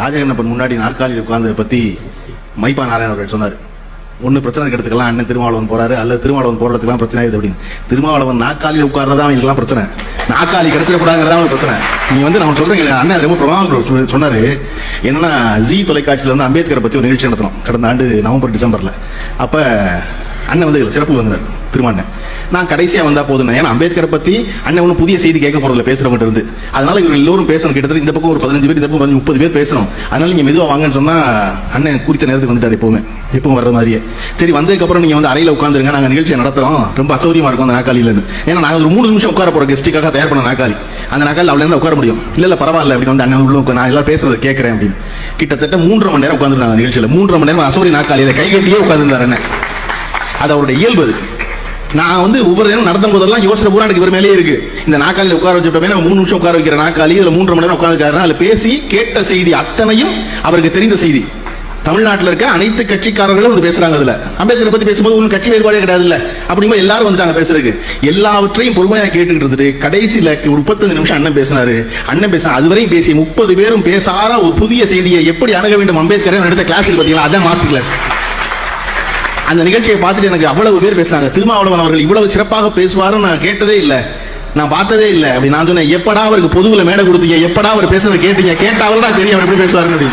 ராஜகண்ணப்பன் முன்னாடி நாற்காலியில் உட்கார்ந்ததை பத்தி மைப்பா நாராயணன் அவர்கள் சொன்னார். ஒன்னு பிரச்சனை எடுத்துக்கலாம், அண்ணன் திருமாவளவன் போறாரு, அல்லது திருமாவளவன் போறதுக்கெல்லாம் பிரச்சனை ஆகுது அப்படின்னு. திருமாவளவன் நாற்காலியில் உட்கார்றதா இதெல்லாம் பிரச்சனை, நாற்காலி கிடைச்சிடக்கூடாதுங்கிறதா பிரச்சனை. நீ வந்து நம்ம சொல்றீங்க, அண்ணன் ரொம்ப பிரமாதம் சொன்னாரு. என்னன்னா ஜி தொலைக்காட்சியில வந்து அம்பேத்கரை பத்தி ஒரு நிகழ்ச்சி நடத்தணும் கடந்த ஆண்டு நவம்பர் டிசம்பர்ல. அப்ப அண்ணன் வந்து சிறப்பு வந்தார் திருமாண்ணன். நான் கடைசியா வந்தா போதும், ஏன்னா அம்பேத்கரை பத்தி அண்ணன் ஒன்னும் புதிய செய்தி கேட்க போறதுல பேசுறவங்க இருந்து, அதனால இவங்க எல்லோரும் பேசணும். கிட்டத்தட்ட இந்த பக்கம் ஒரு 15 பேர், இந்த பக்கம் 30 பேர் பேசணும். அதனால நீங்க மெதுவா வாங்கன்னு சொன்னா அண்ணன் குறித்த நேரத்துக்கு வந்துட்டாரு எப்பவும் வர்ற மாதிரியே. சரி, வந்ததுக்கு அப்புறம் நீங்க வந்து அறையில உட்காந்துருங்க, நாங்க நிகழ்ச்சியை நடத்துறோம், ரொம்ப அசௌரியமா இருக்கும் அந்த நாற்காலியில இருந்து. ஏன்னா நாங்க ஒரு 3 நிமிஷம் உட்கார போற கெஸ்டுக்காக தயார் பண்ண நாற்காலி, அந்த நாற்காலி அவ்வளவு நேரம் உட்கார முடியும். இல்ல பரவாயில்ல அப்படின்னு வந்து அண்ணன் உள்ள நான் எல்லாம் பேசுறதை கேட்கறேன் அப்படின்னு கிட்டத்தட்ட 3.5 மணி நேரம் உட்காந்துருந்தாங்க நிகழ்ச்சியில. 3.5 மணி நேரம் அசௌரிய நாற்காலியில கைகட்டியே உட்காந்துருந்தாரு அண்ணன். அது அவருடைய இயல்பு. நான் வந்து ஒவ்வொரு நேரம் நடத்தும் போதெல்லாம் யோசனை பூரா எனக்கு இவர் மேலேயே இருக்கு. இந்த நாற்காலியில் உட்கார வச்சுட்டோமே, 3 நிமிஷம் உட்கார வைக்கிற நாற்காலி, இதுல 3.5 மணி நேரம் உட்கார்ந்துருக்காரு. அதுல பேசி கேட்ட செய்தி அத்தனையும் அவருக்கு தெரிந்த செய்தி. தமிழ்நாட்டில் இருக்க அனைத்து கட்சிக்காரர்களும் வந்து பேசுறாங்க. அதுல அம்பேத்கரை பத்தி பேசும்போது ஒன்னும் கட்சி வேறுபாடே கிடையாது இல்ல, அப்படிங்கும்போது எல்லாரும் வந்துட்டாங்க பேசுறதுக்கு. எல்லாவற்றையும் பொறுமையாக கேட்டுக்கிட்டு இருந்துட்டு கடைசியில ஒரு 35 நிமிஷம் அண்ணன் பேசினாரு. அதுவரையும் பேசி 30 பேரும் பேசாத ஒரு புதிய செய்தியை எப்படி அணுக வேண்டும் அம்பேத்கரை எடுத்த கிளாஸில் பாத்தீங்களா, அதான் மாஸ்டர் கிளாஸ். அந்த நிகழ்ச்சியை பார்த்துட்டு எனக்கு அவ்வளவு பேர் பேசினாங்க, திருமாவளவன் அவர்கள் இவ்வளவு சிறப்பாக பேசுவாரும் நான் கேட்டதே இல்லை, நான் பார்த்ததே இல்லை அப்படி. நான் சொன்னேன், எப்படா அவருக்கு பொதுவில் மேடை கொடுத்தீங்க, எப்படா அவர் பேசுறதை கேட்டீங்க, கேட்டாலும் தான் தெரியும் அவர் எப்படி பேசுவாருன்னு.